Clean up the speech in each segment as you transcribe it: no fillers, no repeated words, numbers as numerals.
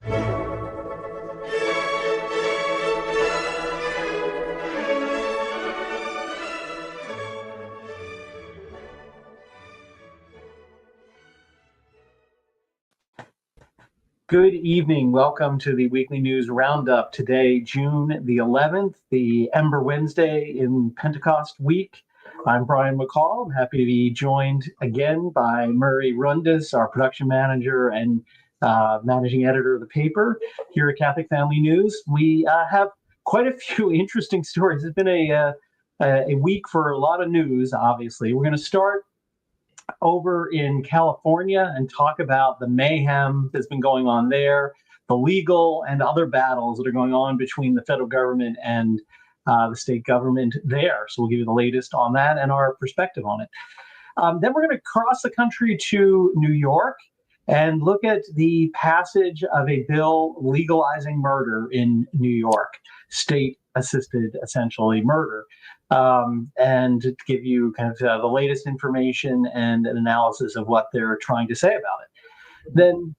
Good evening. Welcome to the weekly news roundup. Today, June the 11th, the Ember Wednesday in Pentecost week. I'm Brian McCall. I'm happy to be joined again by Murray Rundus, our production manager and managing editor of the paper here at Catholic Family News. We have quite a few interesting stories. It's been a week for a lot of news, obviously. We're going to start over in California and talk about the mayhem that's been going on there, the legal and other battles that are going on between the federal government and the state government there. So we'll give you the latest on that and our perspective on it. Then we're going to cross the country to New York and look at the passage of a bill legalizing murder in New York, state-assisted, essentially, murder. And to give you kind of the latest information and an analysis of what they're trying to say about it. Then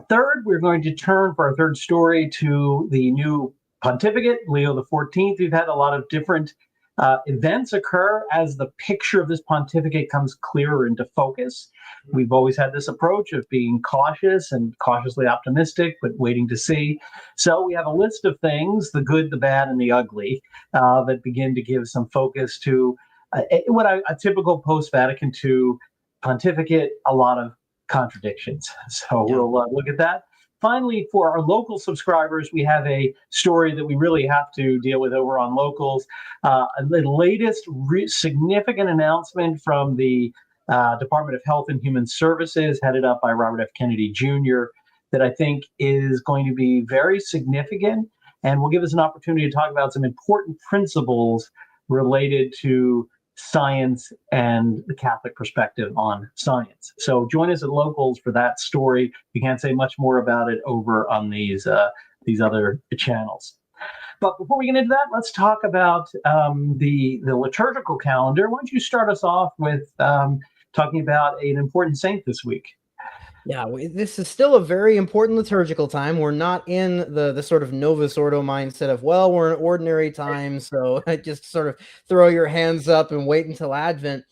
third, we're going to turn for our third story to the new pontificate, Leo XIV. We've had a lot of different events occur as the picture of this pontificate comes clearer into focus. We've always had this approach of being cautious and cautiously optimistic, but waiting to see. So we have a list of things, the good, the bad, and the ugly, that begin to give some focus to a typical post-Vatican II pontificate, a lot of contradictions. So we'll look at that. Finally, for our local subscribers, we have a story that we really have to deal with over on Locals. The latest significant announcement from the Department of Health and Human Services, headed up by Robert F. Kennedy Jr., that I think is going to be very significant and will give us an opportunity to talk about some important principles related to science and the Catholic perspective on science. So join us at Locals for that story. We can't say much more about it over on these other channels. But before we get into that, let's talk about the liturgical calendar. Why don't you start us off with talking about an important saint this week? Yeah, this is still a very important liturgical time. We're not in the sort of Novus Ordo mindset of, well, we're in ordinary time, so just sort of throw your hands up and wait until Advent.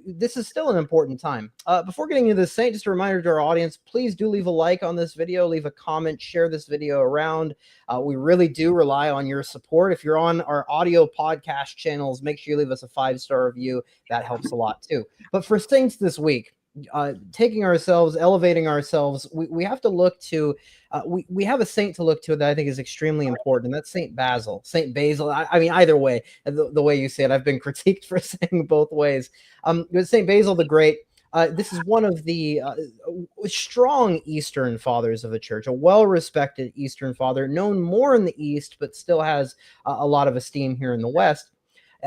This is still an important time. Before getting into this saint, just a reminder to our audience, please do leave a like on this video, leave a comment, share this video around. We really do rely on your support. If you're on our audio podcast channels, make sure you leave us a 5-star review. That helps a lot too. But for saints this week, elevating ourselves, we have to look to, we have a saint to look to that I think is extremely important, and that's St. Basil. St. Basil, I mean, either way, the way you say it, I've been critiqued for saying both ways. St. Basil the Great, this is one of the strong Eastern fathers of the church, a well-respected Eastern father, known more in the East, but still has a lot of esteem here in the West.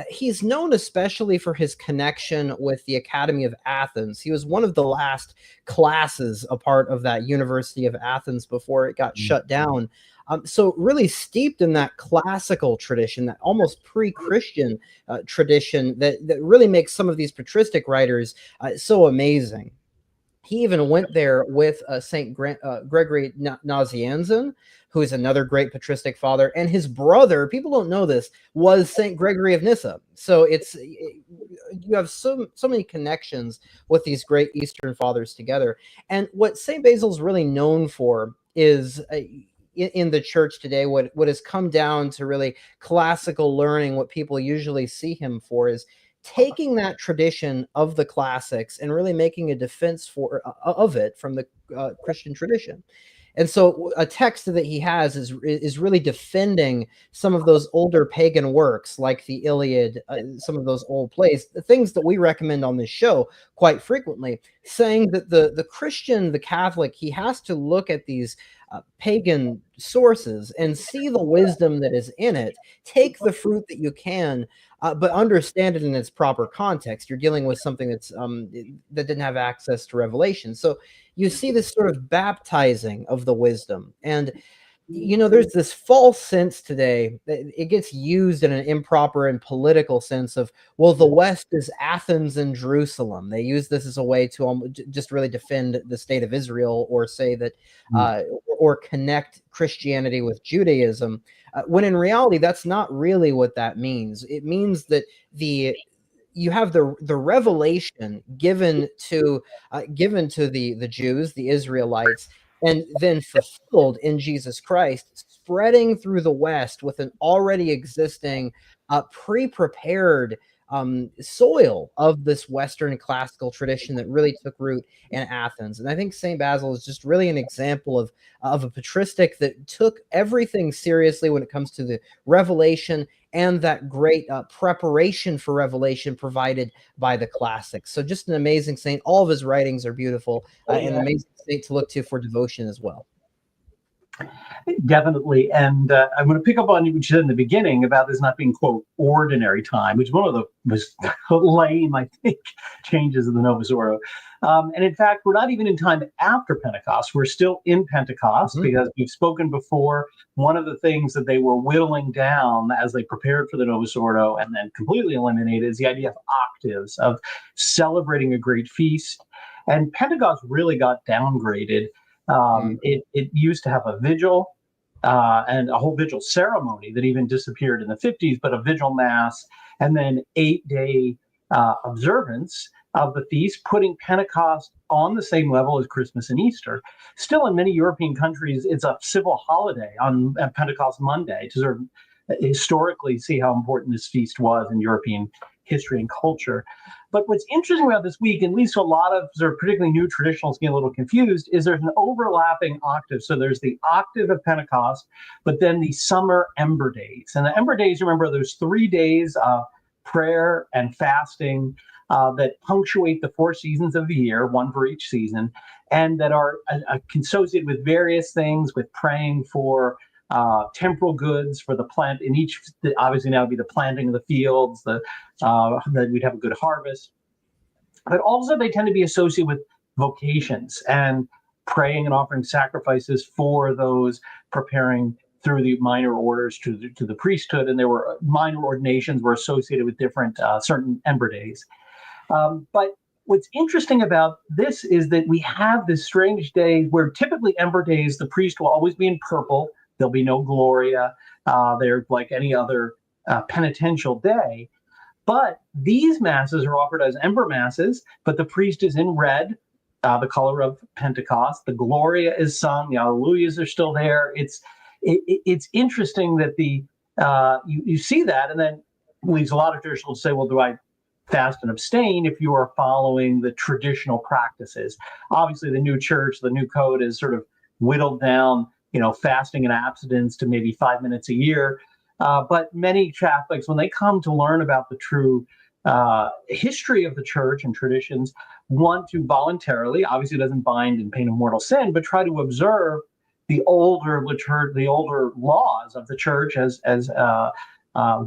He's known especially for his connection with the Academy of Athens. He was one of the last classes a part of that University of Athens before it got shut down. So really steeped in that classical tradition, that almost pre-Christian tradition that really makes some of these patristic writers so amazing. He even went there with St. Gregory Nazianzen, who is another great patristic father, and his brother, people don't know this, was St. Gregory of Nyssa. So you have so many connections with these great Eastern fathers together. And what St. Basil's really known for is in the church today, what has come down to really classical learning, what people usually see him for is taking that tradition of the classics and really making a defense of it from the Christian tradition. And so a text that he has is really defending some of those older pagan works like the Iliad, some of those old plays, the things that we recommend on this show quite frequently, saying that the Christian, the Catholic, he has to look at these pagan sources and see the wisdom that is in it, take the fruit that you can, but understand it in its proper context. You're dealing with something that's that didn't have access to revelation. So you see this sort of baptizing of the wisdom. And There's this false sense today that it gets used in an improper and political sense of, well, the West is Athens and Jerusalem. They use this as a way to just really defend the state of Israel, or say that, or connect Christianity with Judaism, when in reality, that's not really what that means. It means that you have the revelation given to the Jews, the Israelites, and then fulfilled in Jesus Christ, spreading through the West with an already existing, pre-prepared soil of this Western classical tradition that really took root in Athens. And I think St. Basil is just really an example of a patristic that took everything seriously when it comes to the revelation and that great preparation for revelation provided by the classics. So just an amazing saint. All of his writings are beautiful, and an amazing saint to look to for devotion as well. Definitely. And I'm going to pick up on what you said in the beginning about this not being, quote, ordinary time, which is one of the most lame, I think, changes of the Novus Ordo. And in fact, we're not even in time after Pentecost. We're still in Pentecost, because we've spoken before. One of the things that they were whittling down as they prepared for the Novus Ordo and then completely eliminated is the idea of octaves, of celebrating a great feast. And Pentecost really got downgraded. It used to have a vigil and a whole vigil ceremony that even disappeared in the 50s, but a vigil mass and then 8-day observance of the feast, putting Pentecost on the same level as Christmas and Easter. Still, in many European countries, it's a civil holiday on Pentecost Monday to sort of historically see how important this feast was in European history and culture. But what's interesting about this week, at least a lot of sort of particularly new traditionalists get a little confused, is there's an overlapping octave. So there's the octave of Pentecost, but then the summer Ember Days. And the Ember Days, remember, there's 3 days of prayer and fasting that punctuate the 4 seasons of the year, one for each season, and that are associated with various things, with praying for temporal goods for the plant in each. Obviously, now would be the planting of the fields, that we'd have a good harvest. But also, they tend to be associated with vocations and praying and offering sacrifices for those preparing through the minor orders to the priesthood. And there were minor ordinations were associated with different certain Ember Days. But what's interesting about this is that we have this strange day where typically Ember Days, the priest will always be in purple. There'll be no Gloria. They're like any other penitential day. But these masses are offered as Ember Masses, but the priest is in red, the color of Pentecost. The Gloria is sung. The Alleluias are still there. It's interesting that you see that, and then leaves a lot of traditionalists say, well, do I fast and abstain if you are following the traditional practices? Obviously, the new church, the new code is sort of whittled down, fasting and abstinence to maybe 5 minutes a year. But many Catholics, when they come to learn about the true history of the church and traditions, want to voluntarily, obviously it doesn't bind in pain of mortal sin, but try to observe the older laws of the church as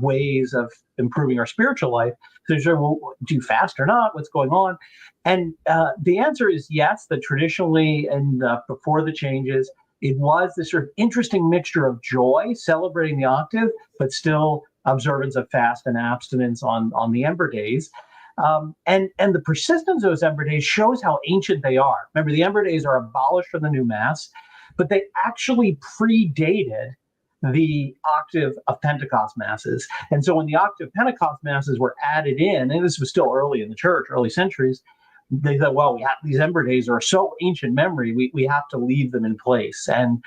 ways of improving our spiritual life. So sure, well, do you fast or not? What's going on? And the answer is yes, that traditionally and before the changes, it was this sort of interesting mixture of joy, celebrating the octave, but still observance of fast and abstinence on the Ember Days. And the persistence of those Ember Days shows how ancient they are. Remember, the Ember Days are abolished from the new Mass, but they actually predated the octave of Pentecost Masses. And so when the octave Pentecost Masses were added in, and this was still early in the church, early centuries, they thought, well, these Ember Days are so ancient memory, we have to leave them in place. And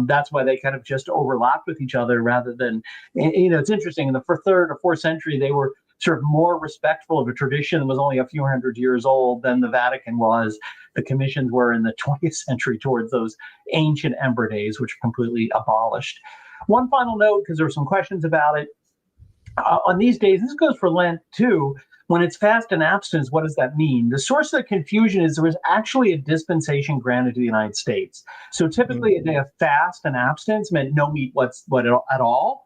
that's why they kind of just overlapped with each other rather than, it's interesting, in the 3rd or 4th century, they were sort of more respectful of a tradition that was only a few hundred years old than the Vatican was. The commissions were in the 20th century towards those ancient Ember Days, which are completely abolished. One final note, because there were some questions about it. On these days, this goes for Lent too, when it's fast and abstinence, what does that mean? The source of the confusion is there was actually a dispensation granted to the United States. So typically a day of fast and abstinence meant no meat at all.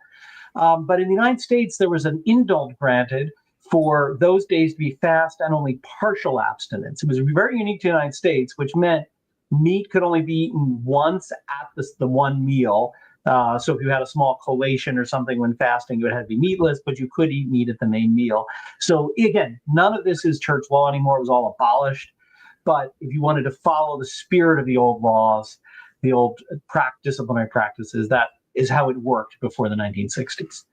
But in the United States, there was an indult granted for those days to be fast and only partial abstinence. It was very unique to the United States, which meant meat could only be eaten once at the one meal. So if you had a small collation or something when fasting, it would have to be meatless, but you could eat meat at the main meal. So again, none of this is church law anymore. It was all abolished. But if you wanted to follow the spirit of the old laws, the old disciplinary practices, that is how it worked before the 1960s.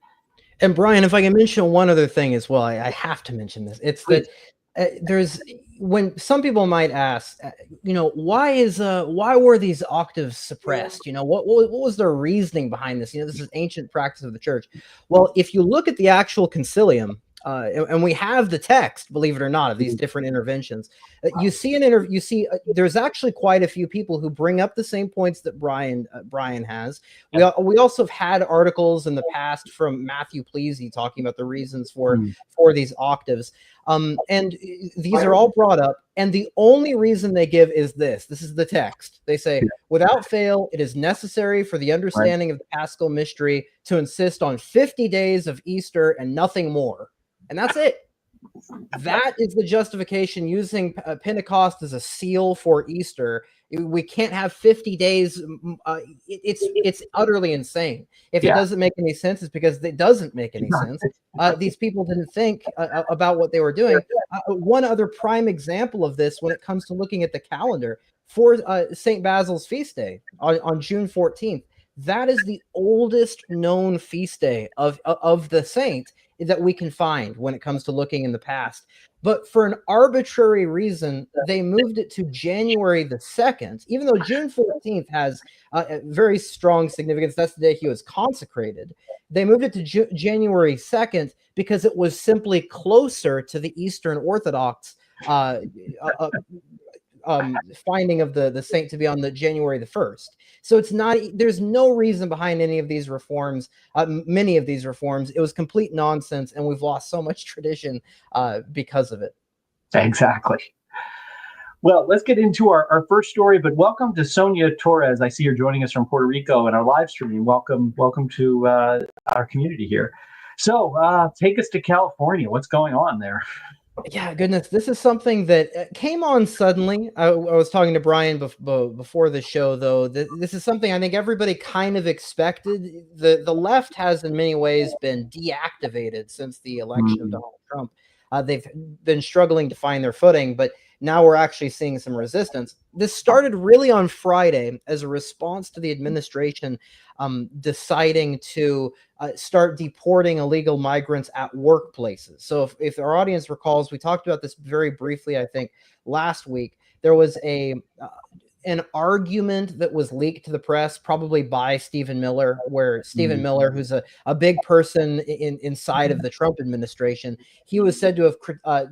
And Brian, if I can mention one other thing as well, I have to mention this. It's Please. that when some people might ask, why were these octaves suppressed? What was their reasoning behind this? This is ancient practice of the church. Well, if you look at the actual concilium, and we have the text, believe it or not, of these different interventions. You see there's actually quite a few people who bring up the same points that Brian has. We also have had articles in the past from Matthew Pleasy talking about the reasons for these octaves. And these are all brought up, and the only reason they give is this is the text. They say, without fail, it is necessary for the understanding of the Paschal mystery to insist on 50 days of Easter and nothing more. And that's it. That is the justification, using Pentecost as a seal for Easter. We can't have 50 days. It's utterly insane. If it doesn't make any sense, it's because it doesn't make any sense. These people didn't think about what they were doing. One other prime example of this, when it comes to looking at the calendar for St. Basil's feast day on June 14th, that is the oldest known feast day of the saint that we can find when it comes to looking in the past. But for an arbitrary reason, they moved it to January the 2nd, even though June 14th has a very strong significance. That's the day he was consecrated. They moved it to January 2nd because it was simply closer to the Eastern Orthodox finding of the saint to be on the January the 1st. So there's no reason behind any of these reforms, many of these reforms. It was complete nonsense, and we've lost so much tradition because of it. Exactly. Well, let's get into our first story, but welcome to Sonia Torres. I see you're joining us from Puerto Rico in our live stream. Welcome to our community here. So take us to California. What's going on there? Yeah, goodness. This is something that came on suddenly. I was talking to Brian before the show, though. This is something I think everybody kind of expected. The left has in many ways been deactivated since the election of Donald Trump. They've been struggling to find their footing, but now we're actually seeing some resistance. This started really on Friday as a response to the administration deciding to start deporting illegal migrants at workplaces. So if our audience recalls, we talked about this very briefly, I think, last week. There was an argument that was leaked to the press, probably by Stephen Miller, where Stephen Miller, who's a big person inside of the Trump administration, he was said to have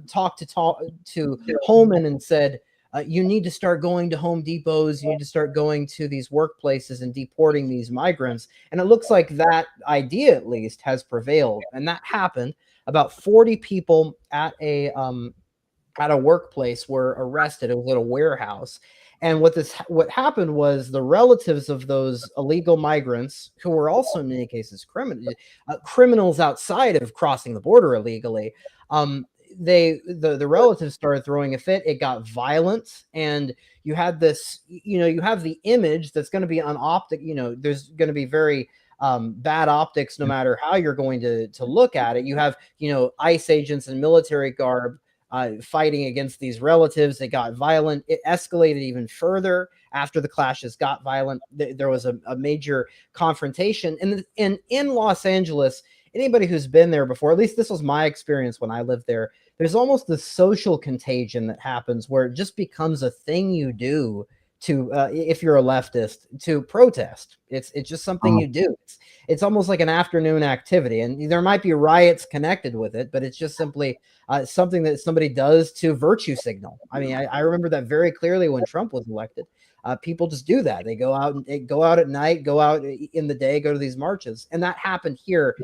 talked to Holman and said, you need to start going to Home Depots, you need to start going to these workplaces and deporting these migrants. And it looks like that idea, at least, has prevailed. And that happened. About 40 people at a workplace were arrested. It was at a warehouse. And what happened was the relatives of those illegal migrants, who were also in many cases criminals outside of crossing the border illegally, the relatives started throwing a fit. It got violent, and you had this, you have the image that's going to be on optic. There's going to be very bad optics no matter how you're going to look at it. You have, ICE agents in military garb fighting against these relatives. It got violent. It escalated even further after the clashes got violent. There was a major confrontation. And in Los Angeles, anybody who's been there before, at least this was my experience when I lived there, there's almost this social contagion that happens where it just becomes a thing you do to, if you're a leftist, to protest. It's just something you do. It's almost like an afternoon activity, and there might be riots connected with it, but it's just simply something that somebody does to virtue signal. I mean, I remember that very clearly when Trump was elected. People just do that. They go out at night, go out in the day, go to these marches. And that happened here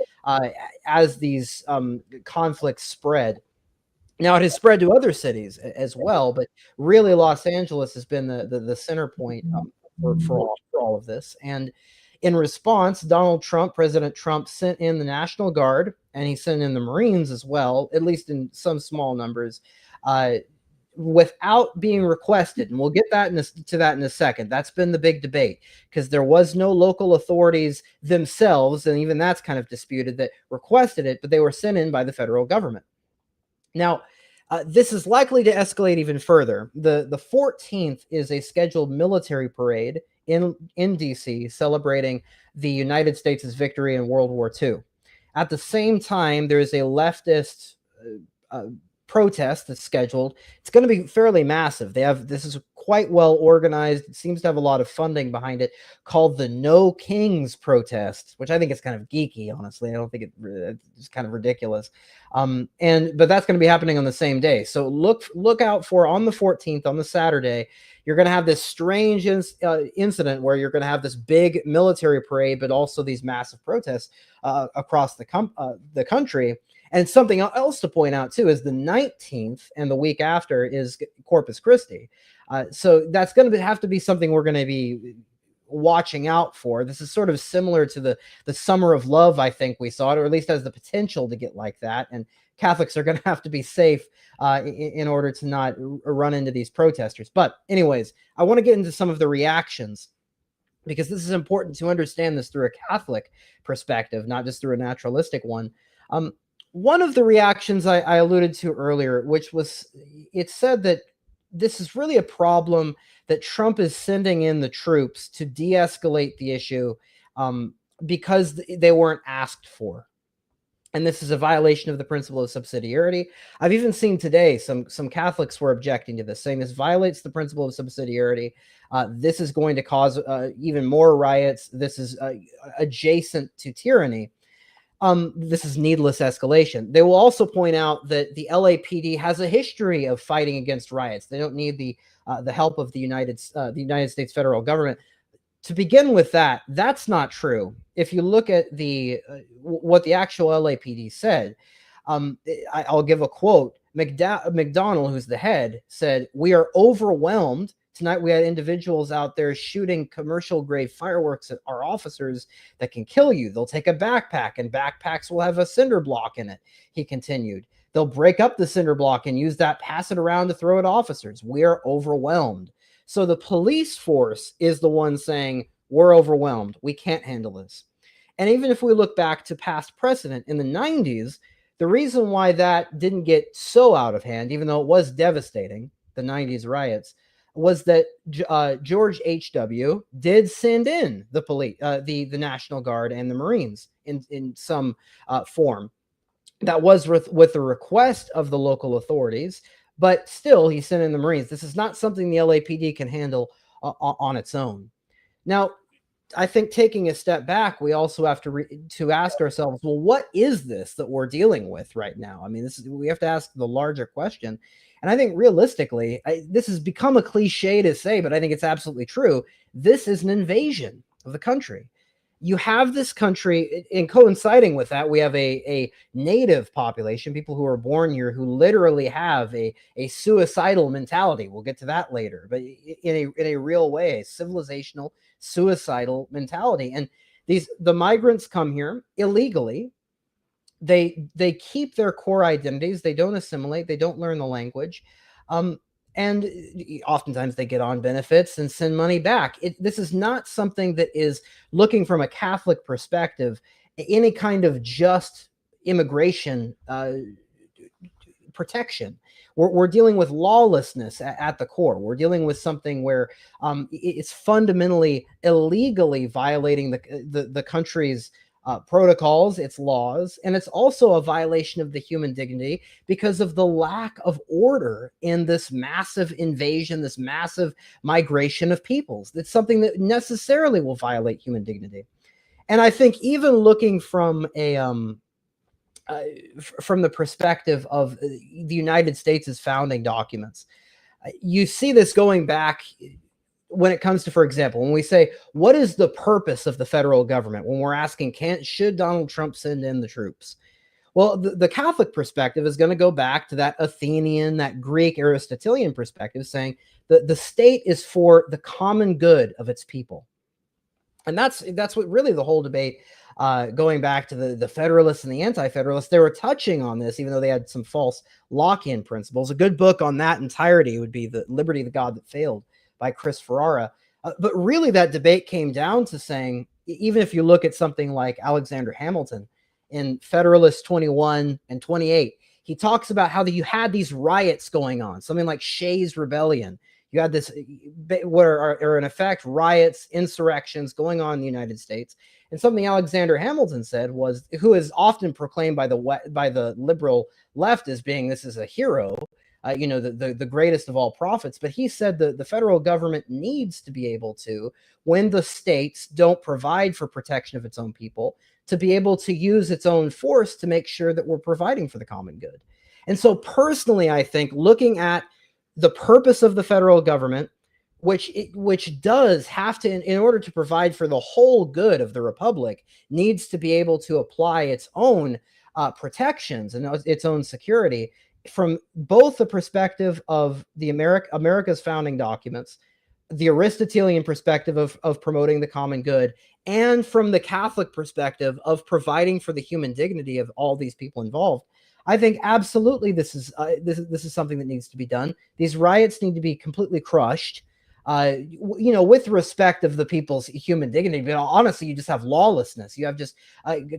as these conflicts spread. Now, it has spread to other cities as well, but really Los Angeles has been the center point for all of this. And in response, President Trump sent in the National Guard, and he sent in the Marines as well, at least in some small numbers, without being requested. And we'll get to that in a second. That's been the big debate, because there was no local authorities themselves, and even that's kind of disputed, that requested it, but they were sent in by the federal government. Now, this is likely to escalate even further. The 14th is a scheduled military parade in DC celebrating the United States' victory in World War II. At the same time, there is a leftist protest that's scheduled. It's going to be fairly massive. This is quite well organized. It seems to have a lot of funding behind it, called the No Kings protest, which I think is kind of geeky, honestly. I don't think it's kind of ridiculous. But that's going to be happening on the same day. So look out for, on the 14th, on the Saturday, you're going to have this strange incident where you're going to have this big military parade, but also these massive protests across the country. And something else to point out, too, is the 19th and the week after is Corpus Christi. So that's going to have to be something we're going to be watching out for. This is sort of similar to the Summer of Love, I think we saw it, or at least has the potential to get like that. And Catholics are going to have to be safe in order to not run into these protesters. But anyways, I want to get into some of the reactions, because this is important to understand this through a Catholic perspective, not just through a naturalistic one. One of the reactions I alluded to earlier, which was, it said that this is really a problem that Trump is sending in the troops to de-escalate the issue because they weren't asked for. And this is a violation of the principle of subsidiarity. I've even seen today some Catholics were objecting to this, saying this violates the principle of subsidiarity. This is going to cause even more riots. This is adjacent to tyranny. This is needless escalation. They will also point out that the LAPD has a history of fighting against riots. They don't need the help of the United States federal government. To begin with, that's not true. If you look at what the actual LAPD said, I'll give a quote. McDonald, who's the head, said, "We are overwhelmed. Tonight we had individuals out there shooting commercial-grade fireworks at our officers that can kill you. They'll take a backpack, and backpacks will have a cinder block in it," he continued. "They'll break up the cinder block and use that, pass it around to throw at officers. We are overwhelmed." So the police force is the one saying, we're overwhelmed. We can't handle this. And even if we look back to past precedent in the 90s, the reason why that didn't get so out of hand, even though it was devastating, the 90s riots, was that George H.W. did send in the police, the National Guard and the Marines in some form. That was with the request of the local authorities, but still he sent in the Marines. This is not something the LAPD can handle on its own. Now, I think taking a step back, we also have to ask ourselves, well, what is this that we're dealing with right now? I mean, we have to ask the larger question. And I think realistically, this has become a cliche to say, but I think it's absolutely true. This is an invasion of the country. You have this country, and coinciding with that, we have a native population, people who are born here, who literally have a suicidal mentality. We'll get to that later, but in a real way, a civilizational suicidal mentality. And the migrants come here illegally. They keep their core identities. They don't assimilate. They don't learn the language. And oftentimes they get on benefits and send money back. This is not something that is, looking from a Catholic perspective, any kind of just immigration protection. We're dealing with lawlessness at the core. We're dealing with something where it's fundamentally illegally violating the country's protocols, its laws, and it's also a violation of the human dignity because of the lack of order in this massive invasion, this massive migration of peoples. It's something that necessarily will violate human dignity. And I think even looking from the perspective of the United States' founding documents, you see this going back when it comes to, for example, when we say, what is the purpose of the federal government? When we're asking, should Donald Trump send in the troops? Well, the Catholic perspective is going to go back to that Athenian, that Greek Aristotelian perspective, saying that the state is for the common good of its people. And that's what really the whole debate going back to the Federalists and the Anti-Federalists, they were touching on this, even though they had some false lock-in principles. A good book on that entirety would be The Liberty of the God That Failed by Chris Ferrara. But really that debate came down to saying, even if you look at something like Alexander Hamilton in Federalist 21 and 28, he talks about how you had these riots going on, something like Shays Rebellion. You had this, where are in effect riots, insurrections going on in the United States. And something Alexander Hamilton said was, who is often proclaimed by the liberal left as being, this is a hero, the greatest of all prophets. But he said that the federal government needs to be able to, when the states don't provide for protection of its own people, to be able to use its own force to make sure that we're providing for the common good. And so personally, I think looking at the purpose of the federal government, which does have to, in order to provide for the whole good of the republic, needs to be able to apply its own protections and its own security from both the perspective of the America's founding documents, the Aristotelian perspective of promoting the common good, and from the Catholic perspective of providing for the human dignity of all these people involved. I think absolutely this is something that needs to be done. These riots need to be completely crushed, with respect of the people's human dignity. But honestly, you just have lawlessness. You have just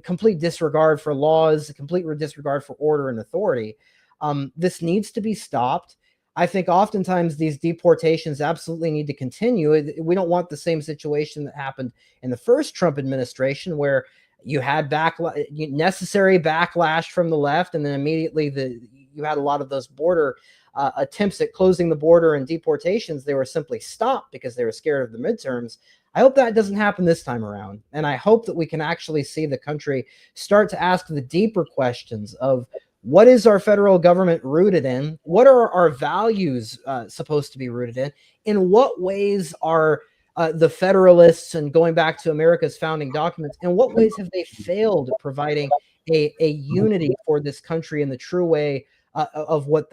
complete disregard for laws, complete disregard for order and authority. This needs to be stopped. I think oftentimes these deportations absolutely need to continue. We don't want the same situation that happened in the first Trump administration, where you had necessary backlash from the left, and then immediately you had a lot of those border attempts at closing the border and deportations. They were simply stopped because they were scared of the midterms. I hope that doesn't happen this time around, and I hope that we can actually see the country start to ask the deeper questions of, what is our federal government rooted in? What are our values supposed to be rooted in? In what ways are the Federalists, and going back to America's founding documents, in what ways have they failed at providing a unity for this country in the true way of what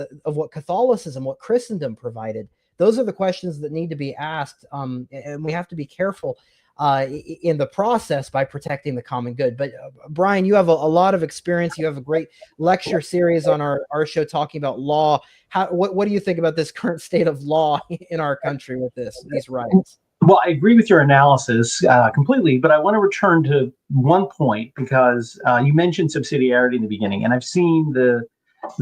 Catholicism, what Christendom provided? Those are the questions that need to be asked, and we have to be careful in the process by protecting the common good. But Brian, you have a lot of experience. You have a great lecture series on our show talking about law. What do you think about this current state of law in our country with these riots? Well, I agree with your analysis completely, but I want to return to one point, because you mentioned subsidiarity in the beginning, and I've seen the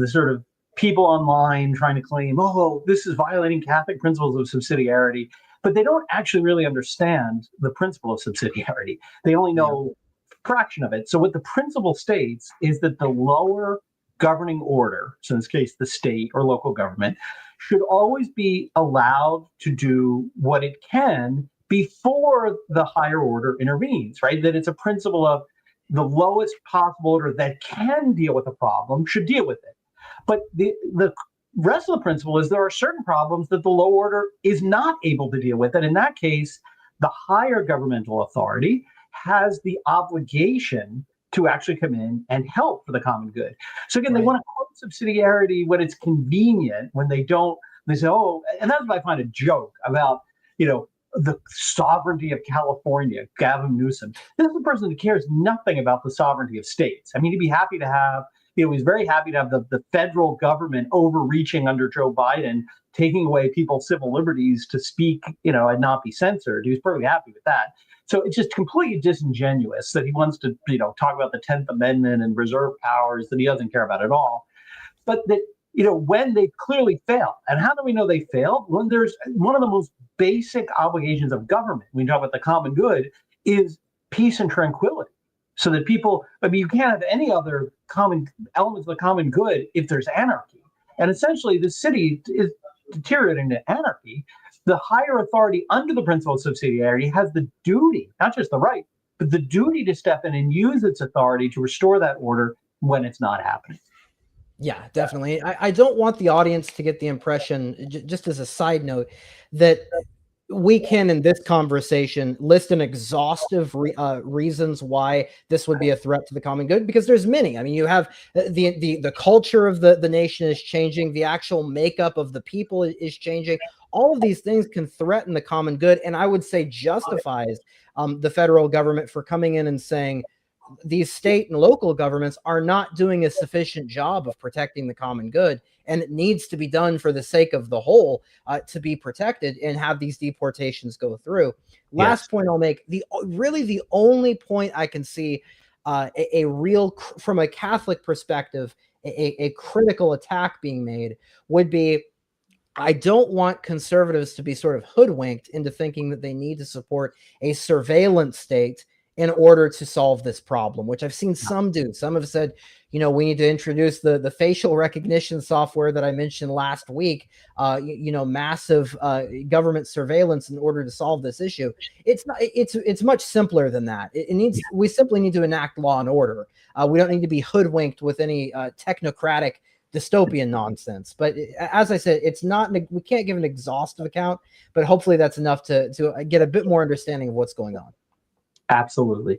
sort of people online trying to claim, oh, this is violating Catholic principles of subsidiarity, but they don't actually really understand the principle of subsidiarity. They only know a fraction of it. So what the principle states is that the lower governing order, so in this case, the state or local government, should always be allowed to do what it can before the higher order intervenes, right? That it's a principle of the lowest possible order that can deal with a problem should deal with it. But the rest of the principle is there are certain problems that the low order is not able to deal with. And in that case, the higher governmental authority has the obligation to actually come in and help for the common good. So again, They want to quote subsidiarity when it's convenient. When they don't, they say, oh, and that's what I find a joke about, the sovereignty of California, Gavin Newsom. This is a person who cares nothing about the sovereignty of states. I mean, he'd be happy to have, he's very happy to have the federal government overreaching under Joe Biden, taking away people's civil liberties to speak, and not be censored. He was perfectly happy with that. So it's just completely disingenuous that he wants to, talk about the 10th Amendment and reserve powers that he doesn't care about at all. But that, when they clearly failed. And how do we know they failed? When there's one of the most basic obligations of government, when you talk about the common good, is peace and tranquility. So that people, you can't have any other common elements of the common good if there's anarchy. And essentially, the city is deteriorating into anarchy. The higher authority under the principle of subsidiarity has the duty, not just the right, but the duty to step in and use its authority to restore that order when it's not happening. Yeah, definitely. I don't want the audience to get the impression, just as a side note, that we can, in this conversation, list an exhaustive reasons why this would be a threat to the common good, because there's many. I mean, you have the culture of the nation is changing. The actual makeup of the people is changing. All of these things can threaten the common good, and I would say justifies the federal government for coming in and saying, these state and local governments are not doing a sufficient job of protecting the common good, and it needs to be done for the sake of the whole to be protected and have these deportations go through. Last point I'll make, the only point I can see a real, from a Catholic perspective, a critical attack being made would be, I don't want conservatives to be sort of hoodwinked into thinking that they need to support a surveillance state in order to solve this problem, which I've seen some do. Some have said, we need to introduce the facial recognition software that I mentioned last week, massive government surveillance in order to solve this issue. It's not. It's much simpler than that. We simply need to enact law and order. We don't need to be hoodwinked with any technocratic dystopian nonsense. But as I said, it's not, we can't give an exhaustive account, but hopefully that's enough to get a bit more understanding of what's going on. Absolutely.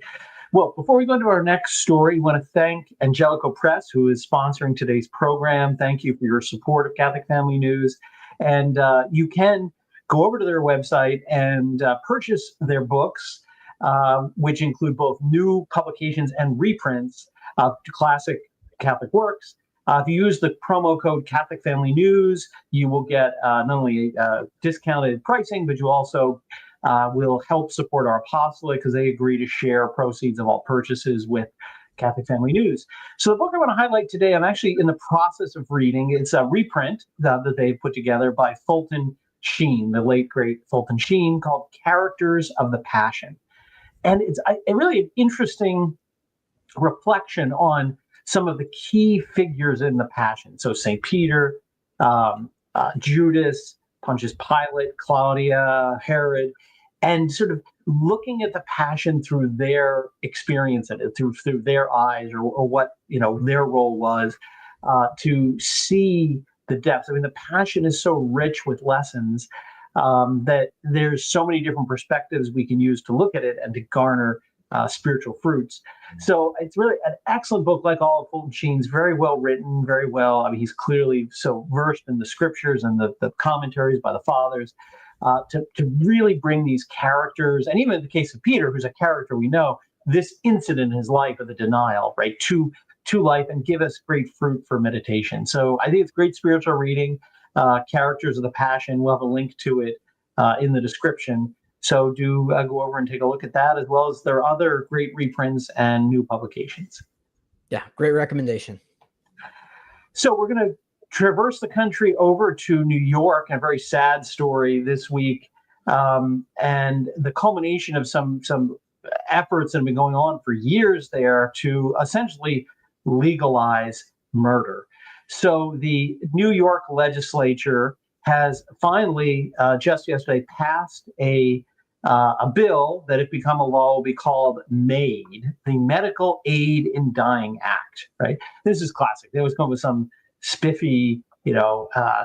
Well, before we go into our next story, I want to thank Angelico Press, who is sponsoring today's program. Thank you for your support of Catholic Family News. And you can go over to their website and purchase their books, which include both new publications and reprints of classic Catholic works. If you use the promo code Catholic Family News, you will get not only discounted pricing, but you also will help support our apostolate because they agree to share proceeds of all purchases with Catholic Family News. So the book I want to highlight today, I'm actually in the process of reading. It's a reprint that they put together by Fulton Sheen, the late, great Fulton Sheen, called Characters of the Passion. And it's really an interesting reflection on some of the key figures in the Passion. So St. Peter, Judas, Pontius Pilate, Claudia, Herod, and sort of looking at the Passion through their experience and through their eyes, or what their role was, to see the depths. I mean, the Passion is so rich with lessons that there's so many different perspectives we can use to look at it and to garner spiritual fruits. So it's really an excellent book, like all of Fulton Sheen's, very well written, very well. I mean, he's clearly so versed in the scriptures and the commentaries by the fathers to really bring these characters, and even in the case of Peter, who's a character we know, this incident in his life of the denial, right, to life, and give us great fruit for meditation. So I think it's great spiritual reading. Characters of the Passion, we'll have a link to it in the description. So do go over and take a look at that, as well as their other great reprints and new publications. Yeah, great recommendation. So we're going to traverse the country over to New York, a very sad story this week, and the culmination of some efforts that have been going on for years there to essentially legalize murder. So the New York legislature has finally, just yesterday, passed a bill that, if become a law, will be called MAID, the Medical Aid in Dying Act. Right? This is classic. They always come up with some spiffy,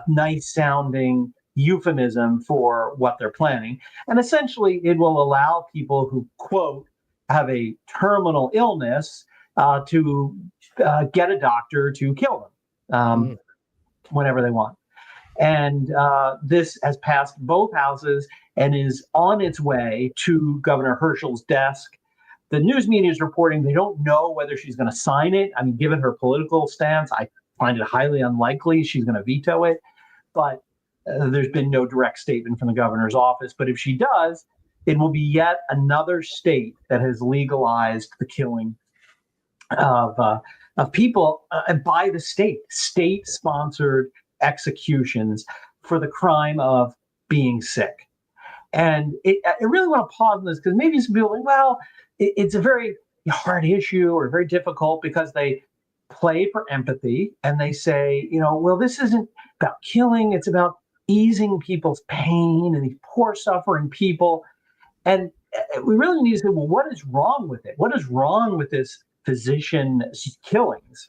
nice-sounding euphemism for what they're planning, and essentially, it will allow people who, quote, have a terminal illness to get a doctor to kill them whenever they want. And this has passed both houses and is on its way to Governor Herschel's desk. The news media is reporting they don't know whether she's going to sign it. I mean, given her political stance, I find it highly unlikely she's going to veto it. But there's been no direct statement from the governor's office. But if she does, it will be yet another state that has legalized the killing of people by the state-sponsored executions for the crime of being sick. And I really want to pause on this because maybe some people are like, well, it's a very hard issue or very difficult, because they play for empathy and they say, well, this isn't about killing, it's about easing people's pain and these poor suffering people. And we really need to say, well, what is wrong with it? What is wrong with this physician killings?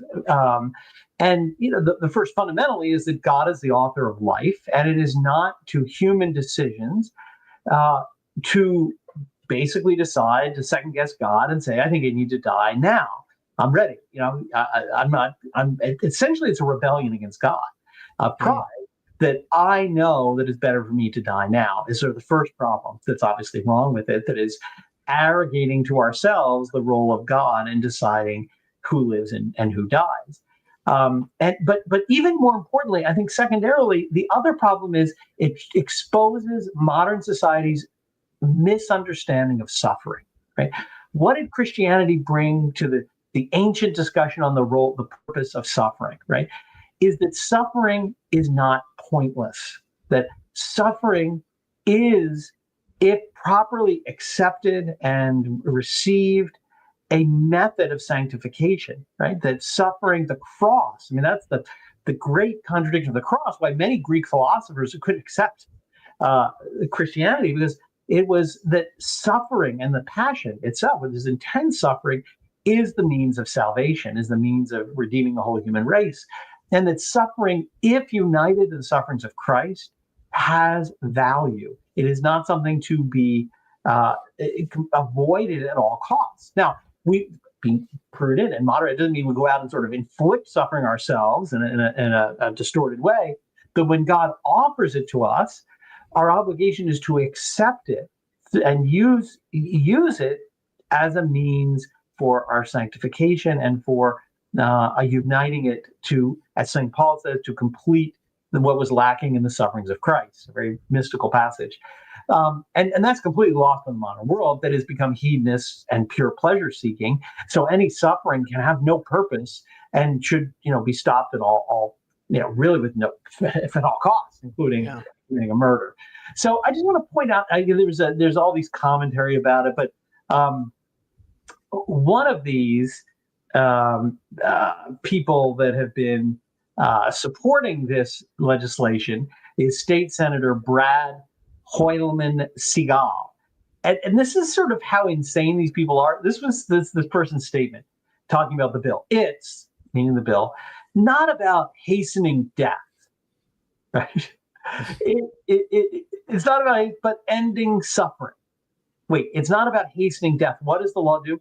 And the first fundamentally is that God is the author of life, and it is not to human decisions to basically decide to second guess God and say, I think I need to die now. I'm ready. Essentially, it's a rebellion against God. Pride that I know that it's better for me to die now is sort of the first problem that's obviously wrong with it, that is arrogating to ourselves the role of God in deciding who lives and who dies. But even more importantly, I think secondarily, the other problem is it exposes modern society's misunderstanding of suffering. Right? What did Christianity bring to the ancient discussion on the purpose of suffering? Right? Is that suffering is not pointless. That suffering is, if properly accepted and received, a method of sanctification, right? That suffering, the cross, I mean, that's the great contradiction of the cross, why many Greek philosophers who couldn't accept Christianity, because it was that suffering and the passion itself, with this intense suffering, is the means of salvation, is the means of redeeming the whole human race. And that suffering, if united to the sufferings of Christ, has value. It is not something to be avoided at all costs. Now, we being prudent and moderate doesn't mean we go out and sort of inflict suffering ourselves in a distorted way. But when God offers it to us, our obligation is to accept it and use it as a means for our sanctification and for uniting it to, as St. Paul says, to complete what was lacking in the sufferings of Christ. A very mystical passage. And that's completely lost in the modern world that has become hedonist and pure pleasure seeking. So any suffering can have no purpose and should, be stopped at all really with no, if at all costs, including a murder. So I just want to point out, there's all these commentary about it, but one of these people that have been supporting this legislation is State Senator Brad Hoylman Segal. And this is sort of how insane these people are. This was this person's statement talking about the bill. It's, meaning the bill, not about hastening death, right? It's not about, but ending suffering. Wait, it's not about hastening death. What does the law do?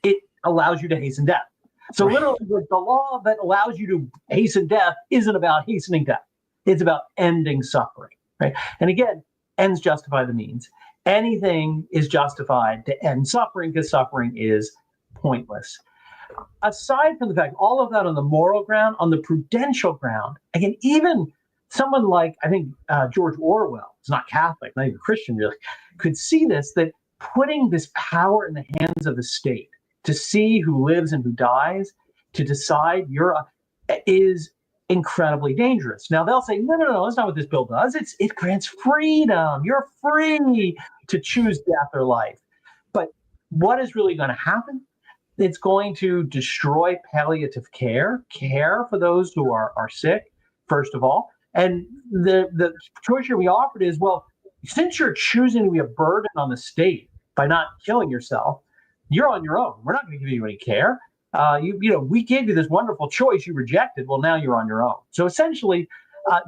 It allows you to hasten death. So literally, the law that allows you to hasten death isn't about hastening death. It's about ending suffering, right? And again, ends justify the means. Anything is justified to end suffering because suffering is pointless. Aside from the fact, all of that on the moral ground, on the prudential ground, again, even someone like, I think, George Orwell, who's not Catholic, not even Christian really, could see this, that putting this power in the hands of the state to see who lives and who dies, to decide is incredibly dangerous. Now they'll say, no, that's not what this bill does. It grants freedom. You're free to choose death or life. But what is really going to happen? It's going to destroy palliative care for those who are sick, first of all. And the choice we offered is, well, since you're choosing to be a burden on the state by not killing yourself, you're on your own. We're not going to give you any care. We gave you this wonderful choice. You rejected. Well, now you're on your own. So essentially,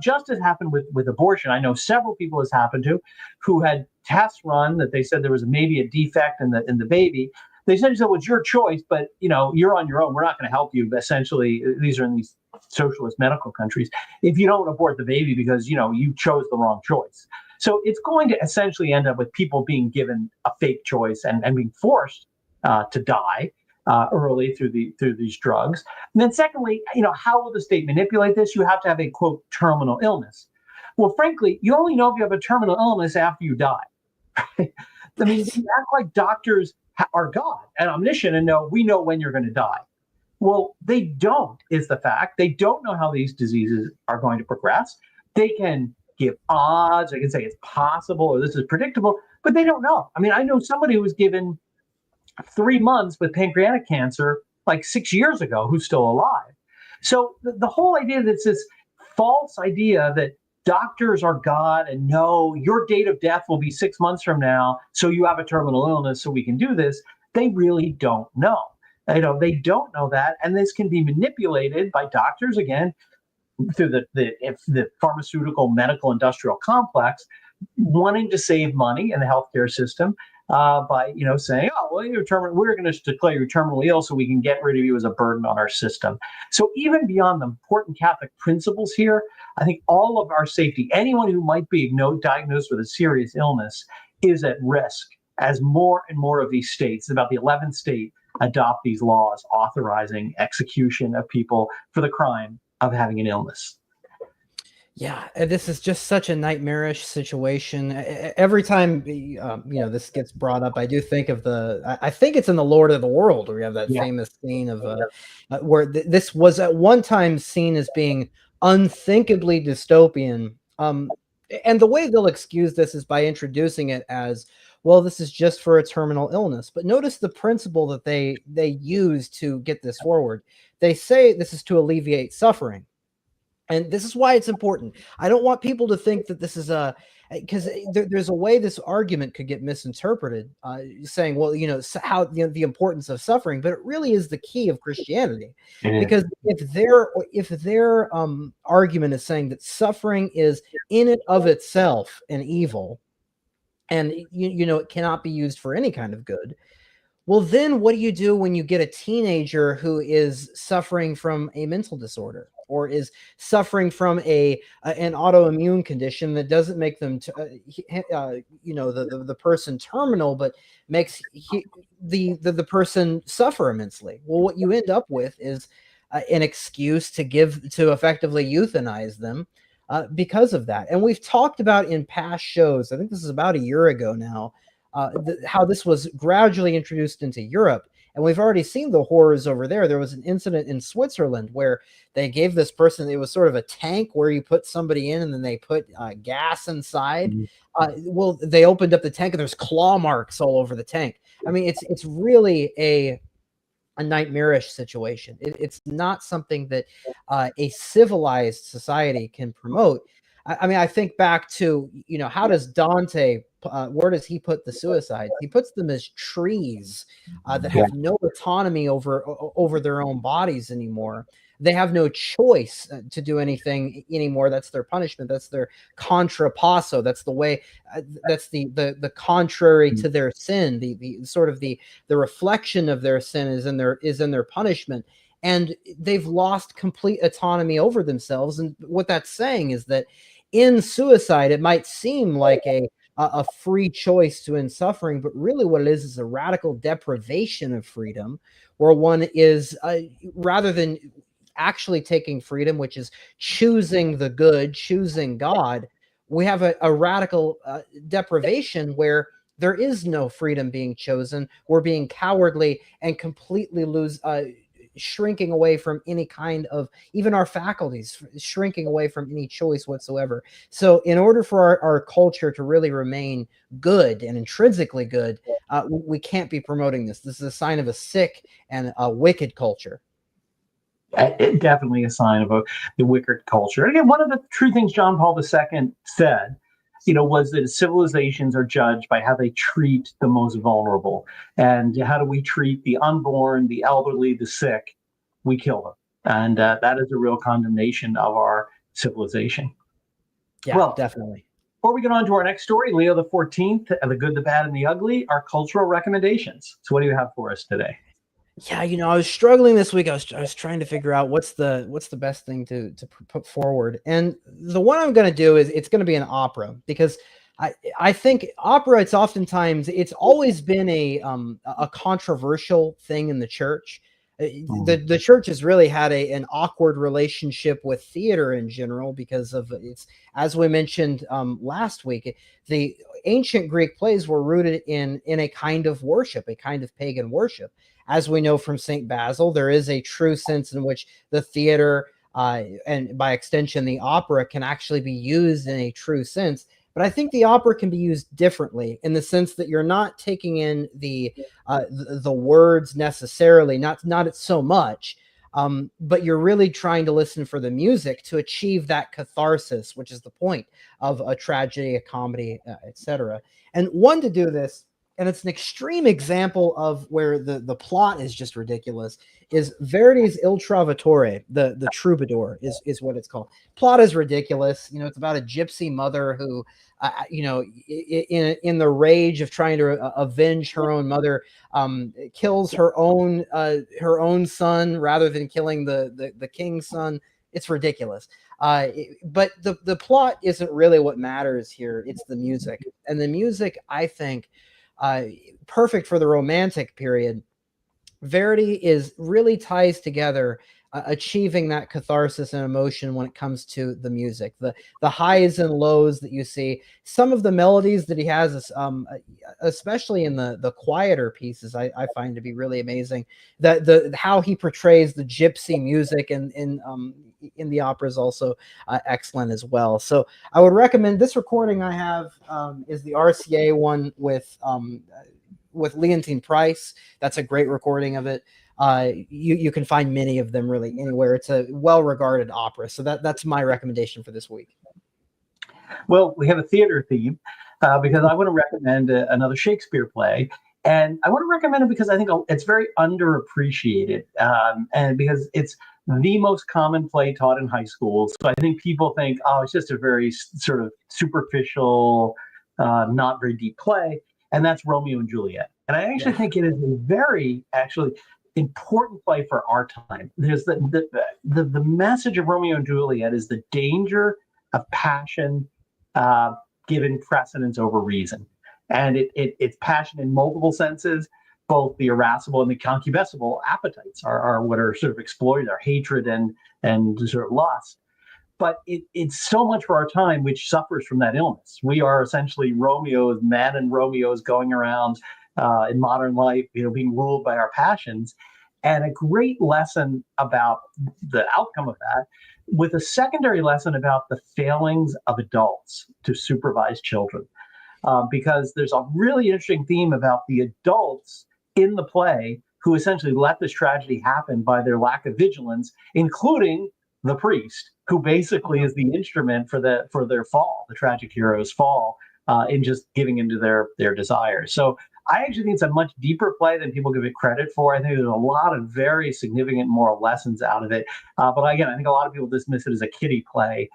just as happened with abortion, I know several people has happened to who had tests run that they said there was maybe a defect in the baby. They said, well, it's your choice, but you're on your own. We're not going to help you. Essentially, these are in these socialist medical countries. If you don't abort the baby because you chose the wrong choice. So it's going to essentially end up with people being given a fake choice and being forced to die early through these drugs. And then secondly, how will the state manipulate this? You have to have a, quote, terminal illness. Well, frankly, you only know if you have a terminal illness after you die. I mean, you act like doctors are God and omniscient and we know when you're going to die. Well, they don't, is the fact. They don't know how these diseases are going to progress. They can give odds. They can say it's possible or this is predictable, but they don't know. I mean, I know somebody who was given 3 months with pancreatic cancer like 6 years ago who's still alive. So the whole idea that it's this false idea that doctors are God and no, your date of death will be 6 months from now, so you have a terminal illness so we can do this, they really don't know. They don't know that, and this can be manipulated by doctors, again, through the pharmaceutical, medical, industrial complex, wanting to save money in the healthcare system, by saying, oh, well, we're going to declare you terminally ill so we can get rid of you as a burden on our system. So even beyond the important Catholic principles here, I think all of our safety, anyone who might be diagnosed with a serious illness is at risk as more and more of these states, about the 11th state, adopt these laws authorizing execution of people for the crime of having an illness. Yeah, this is just such a nightmarish situation. Every time this gets brought up, I do think of I think it's in the Lord of the World where we have that famous scene of where this was at one time seen as being unthinkably dystopian. And the way they'll excuse this is by introducing it as, well, this is just for a terminal illness. But notice the principle that they use to get this forward. They say this is to alleviate suffering. And this is why it's important. I don't want people to think that this is because there's a way this argument could get misinterpreted, saying, well, how the importance of suffering, but it really is the key of Christianity. Because if their argument is saying that suffering is in and of itself an evil, and it cannot be used for any kind of good, well, then what do you do when you get a teenager who is suffering from a mental disorder or is suffering from an autoimmune condition that doesn't make them, the person terminal, but makes the person suffer immensely? Well, what you end up with is an excuse to effectively euthanize them because of that. And we've talked about in past shows, I think this is about a year ago now, how this was gradually introduced into Europe. And we've already seen the horrors over there. There was an incident in Switzerland where they gave this person, it was sort of a tank where you put somebody in and then they put gas inside. Well, they opened up the tank and there's claw marks all over the tank. I mean, it's really a nightmarish situation. It's not something that a civilized society can promote. I mean, I think back to, how does Dante, where does he put the suicides? He puts them as trees that have no autonomy over their own bodies anymore. They have no choice to do anything anymore. That's their punishment. That's their contrapasso. That's the way. That's the contrary to their sin. The sort of the reflection of their sin is in their punishment. And they've lost complete autonomy over themselves. And what that's saying is that in suicide, it might seem like a free choice to end suffering, but really what it is a radical deprivation of freedom, where one is, rather than actually taking freedom, which is choosing the good, choosing God, we have a radical deprivation where there is no freedom being chosen. We're being cowardly and completely shrinking away from any kind of, even our faculties, shrinking away from any choice whatsoever. So in order for our culture to really remain good and intrinsically good, we can't be promoting this. This is a sign of a sick and a wicked culture. Definitely a sign of the wicked culture. And again, one of the true things John Paul II said, was that civilizations are judged by how they treat the most vulnerable. And how do we treat the unborn, the elderly, the sick? We kill them. And that is a real condemnation of our civilization. Yeah, well, definitely. Before we get on to our next story, Leo XIV, the good, the bad, and the ugly, our cultural recommendations. So what do you have for us today? Yeah, I was struggling this week. I was trying to figure out what's the best thing to put forward. And the one I'm going to do is it's going to be an opera, because I think opera, it's always been a controversial thing in the church. The church has really had an awkward relationship with theater in general because of its, as we mentioned last week, the ancient Greek plays were rooted in a kind of worship, a kind of pagan worship. As we know from St. Basil, there is a true sense in which the theater and by extension the opera can actually be used in a true sense. But I think the opera can be used differently in the sense that you're not taking in the words necessarily, not so much, but you're really trying to listen for the music to achieve that catharsis, which is the point of a tragedy, a comedy, etc. And one to do this, and it's an extreme example of where the plot is just ridiculous, is Verdi's Il Trovatore, the troubadour is what it's called. Plot is ridiculous. It's about a gypsy mother who, in the rage of trying to avenge her own mother, kills her own son rather than killing the king's son. It's ridiculous. But the plot isn't really what matters here. It's the music. And the music, I think, perfect for the Romantic period. Verdi really ties together achieving that catharsis and emotion when it comes to the music, the highs and lows that you see. Some of the melodies that he has, especially in the quieter pieces, I find to be really amazing. That how he portrays the gypsy music in the opera is also excellent as well. So I would recommend this recording. I have is the RCA one with Leontine Price. That's a great recording of it. You can find many of them really anywhere. It's a well-regarded opera. So that's my recommendation for this week. Well, we have a theater theme because I want to recommend another Shakespeare play. And I want to recommend it because I think it's very underappreciated and because it's the most common play taught in high school. So I think people think, oh, it's just a very sort of superficial, not very deep play. And that's Romeo and Juliet. And I actually think it is a very important play for our time. There's the message of Romeo and Juliet is the danger of passion given precedence over reason. And it's passion in multiple senses. Both the irascible and the concupiscible appetites are what are sort of exploited, our hatred and sort of lust. But it's so much for our time, which suffers from that illness. We are essentially Romeos, men and Romeos going around in modern life, being ruled by our passions. And a great lesson about the outcome of that, with a secondary lesson about the failings of adults to supervise children. Because there's a really interesting theme about the adults in the play who essentially let this tragedy happen by their lack of vigilance, including the priest, who basically is the instrument for their fall, the tragic hero's fall, in just giving into their desires. So I actually think it's a much deeper play than people give it credit for. I think there's a lot of very significant moral lessons out of it. But again, I think a lot of people dismiss it as a kiddie play,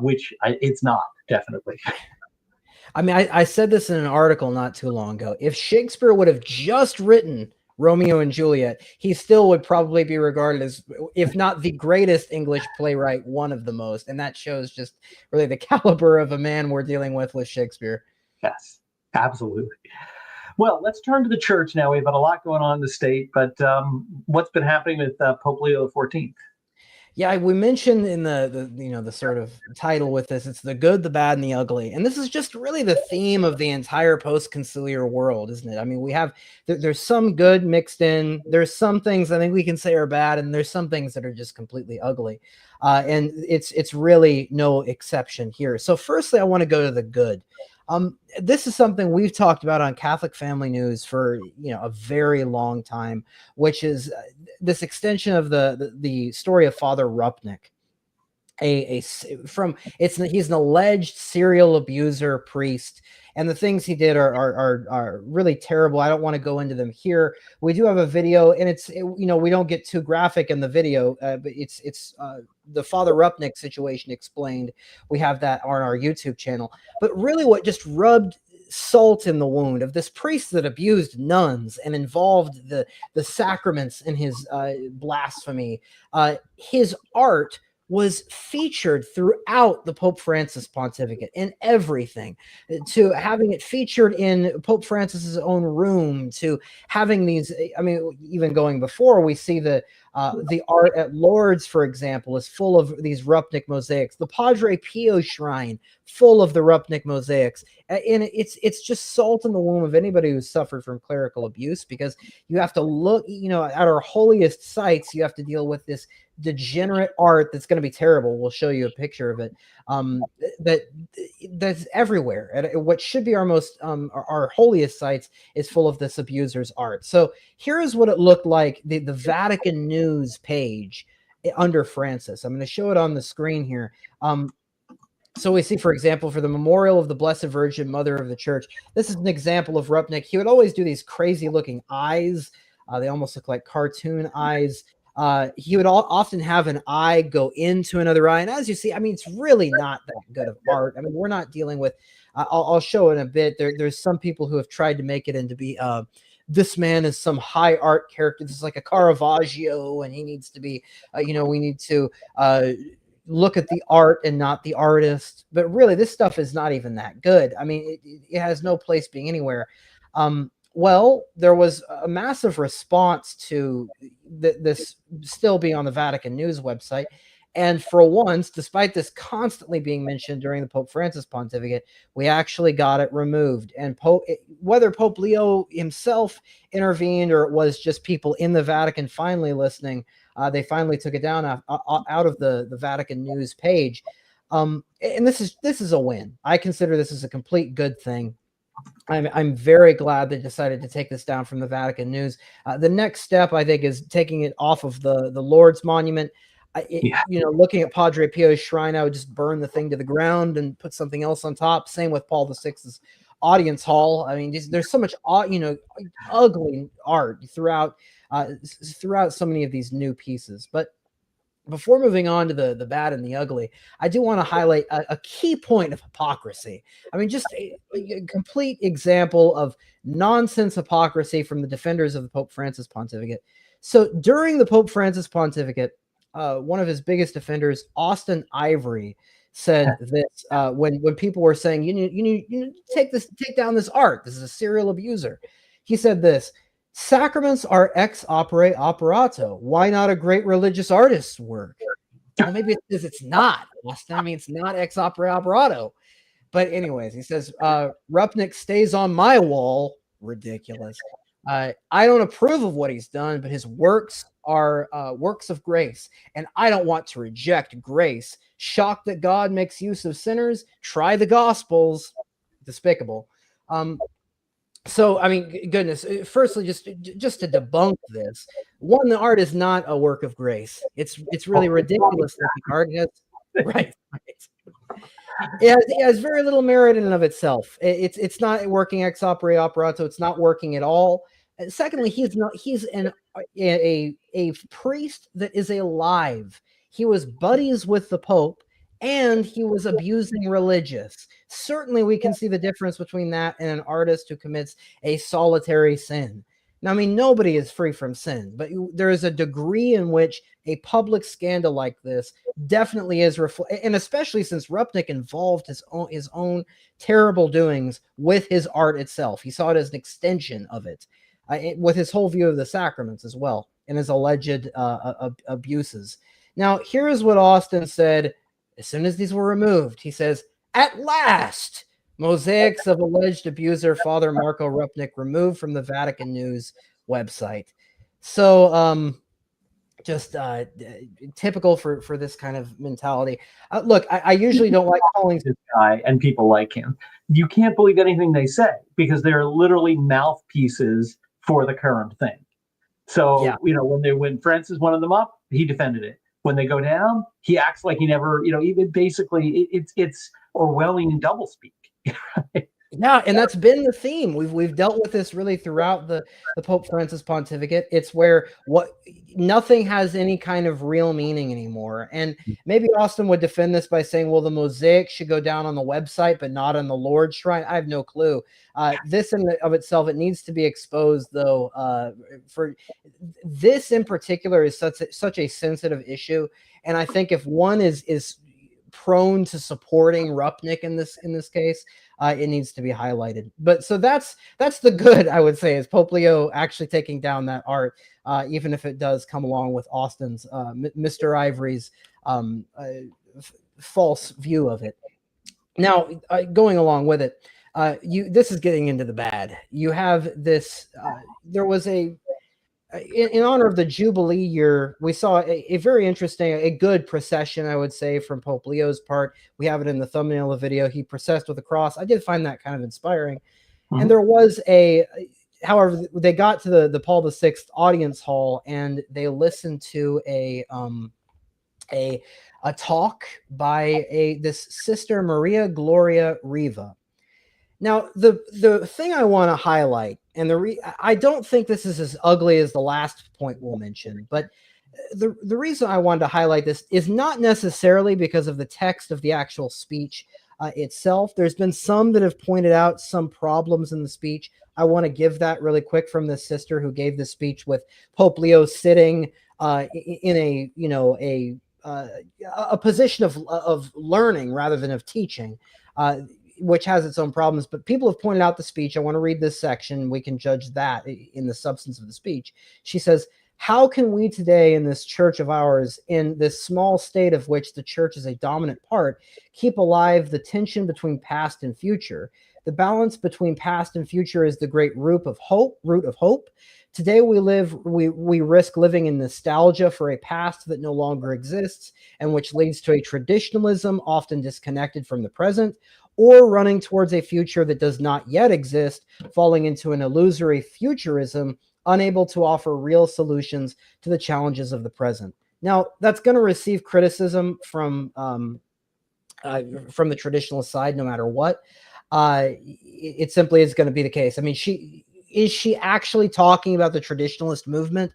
which it's not, definitely. I mean, I said this in an article not too long ago. If Shakespeare would have just written Romeo and Juliet, he still would probably be regarded as, if not the greatest English playwright, one of the most. And that shows just really the caliber of a man we're dealing with Shakespeare. Yes, absolutely. Well, let's turn to the church now. We've got a lot going on in the state, but what's been happening with Pope Leo XIV? Yeah, we mentioned in the sort of title with this, it's the good, the bad, and the ugly. And this is just really the theme of the entire post-conciliar world, isn't it? I mean, there's some good mixed in. There's some things I think we can say are bad, and there's some things that are just completely ugly. And it's really no exception here. So firstly, I want to go to the good. This is something we've talked about on Catholic Family News for a very long time, which is this extension of the story of Father Rupnik. He's an alleged serial abuser priest, and the things he did are really terrible. I don't want to go into them here. We do have a video, and we don't get too graphic in the video, but it's the Father Rupnik situation explained. We have that on our YouTube channel. But really, what just rubbed salt in the wound of this priest that abused nuns and involved the sacraments in his blasphemy, his art was featured throughout the Pope Francis pontificate in everything, to having it featured in Pope Francis's own room, to having these, I mean, even going before, we see the art at Lourdes, for example, is full of these Rupnik mosaics. The Padre Pio shrine, full of the Rupnik mosaics. And it's just salt in the wound of anybody who's suffered from clerical abuse, because you have to look, at our holiest sites, you have to deal with this degenerate art that's going to be terrible. We'll show you a picture of it. That's everywhere. And what should be our most our holiest sites is full of this abuser's art. So here's what it looked like, the Vatican News page under Francis. I'm going to show it on the screen here. So we see, for example, for the memorial of the Blessed Virgin Mother of the Church, this is an example of Rupnik. He would always do these crazy looking eyes. They almost look like cartoon eyes. He would often have an eye go into another eye. And as you see, I mean, it's really not that good of art. I mean, we're not dealing with, I'll show in a bit. There's some people who have tried to make it into be, this man is some high art character. This is like a Caravaggio, and he needs to be, we need to look at the art and not the artist. But really, this stuff is not even that good. I mean, it has no place being anywhere. Well, there was a massive response to this still being on the Vatican News website. And for once, despite this constantly being mentioned during the Pope Francis pontificate, we actually got it removed. And whether Pope Leo himself intervened or it was just people in the Vatican finally listening, they finally took it down out of the Vatican News page. And this is a win. I consider this as a complete good thing. I'm very glad they decided to take this down from the Vatican News. The next step, I think, is taking it off of the Lord's monument. Looking at Padre Pio's shrine, I would just burn the thing to the ground and put something else on top. Same with Paul VI's audience hall. I mean, there's so much, ugly art throughout so many of these new pieces. But before moving on to the bad and the ugly, I do want to highlight a key point of hypocrisy. I mean, just a complete example of nonsense hypocrisy from the defenders of the Pope Francis pontificate. So during the Pope Francis pontificate, one of his biggest defenders, Austin Ivory, said this when people were saying, you need to take down this art. This is a serial abuser. He said this: "Sacraments are ex opere operato. Why not a great religious artist's work?" Well, maybe it's because it's not, Austin. I mean, it's not ex opere operato. But anyways, he says, Rupnik stays on my wall. Ridiculous. I don't approve of what he's done, but his works are works of grace, and I don't want to reject grace. Shocked that God makes use of sinners. Try the Gospels. Despicable. So, I mean, goodness, firstly, just to debunk this, one, the art is not a work of grace. It's really ridiculous that the art has, right. It has very little merit in and of itself. It's not working ex opere operato. It's not working at all. Secondly, he's a priest that is alive. He was buddies with the Pope, and he was abusing religious. Certainly, we can see the difference between that and an artist who commits a solitary sin. Now, I mean, nobody is free from sin, but there is a degree in which a public scandal like this definitely is and especially since Rupnik involved his own terrible doings with his art itself. He saw it as an extension of it, with his whole view of the sacraments as well, and his alleged abuses. Now, here's what Austin said as soon as these were removed. He says, "At last, mosaics of alleged abuser Father Marco Rupnik removed from the Vatican News website." So, just typical for this kind of mentality. Look, I usually don't like calling this guy and people like him. You can't believe anything they say because they're literally mouthpieces for the current thing. So, Yeah. When Francis wanted them up, he defended it. When they go down, he acts like he never, even basically it's Orwellian doublespeak. Right? Yeah, and that's been the theme. We've dealt with this really throughout the Pope Francis pontificate. It's where nothing has any kind of real meaning anymore. And maybe Austin would defend this by saying, well, the mosaic should go down on the website, but not on the Lord's shrine. I have no clue. This in of itself, it needs to be exposed, though. For this in particular is such a sensitive issue. And I think if one is prone to supporting Rupnik in this case, it needs to be highlighted. But so that's the good, I would say, is Pope Leo actually taking down that art, even if it does come along with Austin's Mr. Ivory's false view of it. Now, going along with it, this is getting into the bad. You have this. There was in honor of the Jubilee year, we saw a very interesting, a good procession, I would say, from Pope Leo's part. We have it in the thumbnail of the video. He processed with a cross. I did find that kind of inspiring. Mm-hmm. And there was however, they got to the Paul VI audience hall and they listened to a talk by this Sister Maria Gloria Riva. Now, the thing I want to highlight, and I don't think this is as ugly as the last point we'll mention, but the reason I wanted to highlight this is not necessarily because of the text of the actual speech itself. There's been some that have pointed out some problems in the speech. I want to give that really quick from this sister who gave the speech with Pope Leo sitting in a position of learning rather than of teaching. which has its own problems, but people have pointed out the speech. I want to read this section. We can judge that in the substance of the speech. She says, how can we today in this church of ours, in this small state of which the church is a dominant part, keep alive the tension between past and future? The balance between past and future is the great root of hope. Today we risk living in nostalgia for a past that no longer exists and which leads to a traditionalism often disconnected from the present, or running towards a future that does not yet exist, falling into an illusory futurism, unable to offer real solutions to the challenges of the present. Now, that's going to receive criticism from the traditionalist side, no matter what. It simply is going to be the case. I mean, is she actually talking about the traditionalist movement?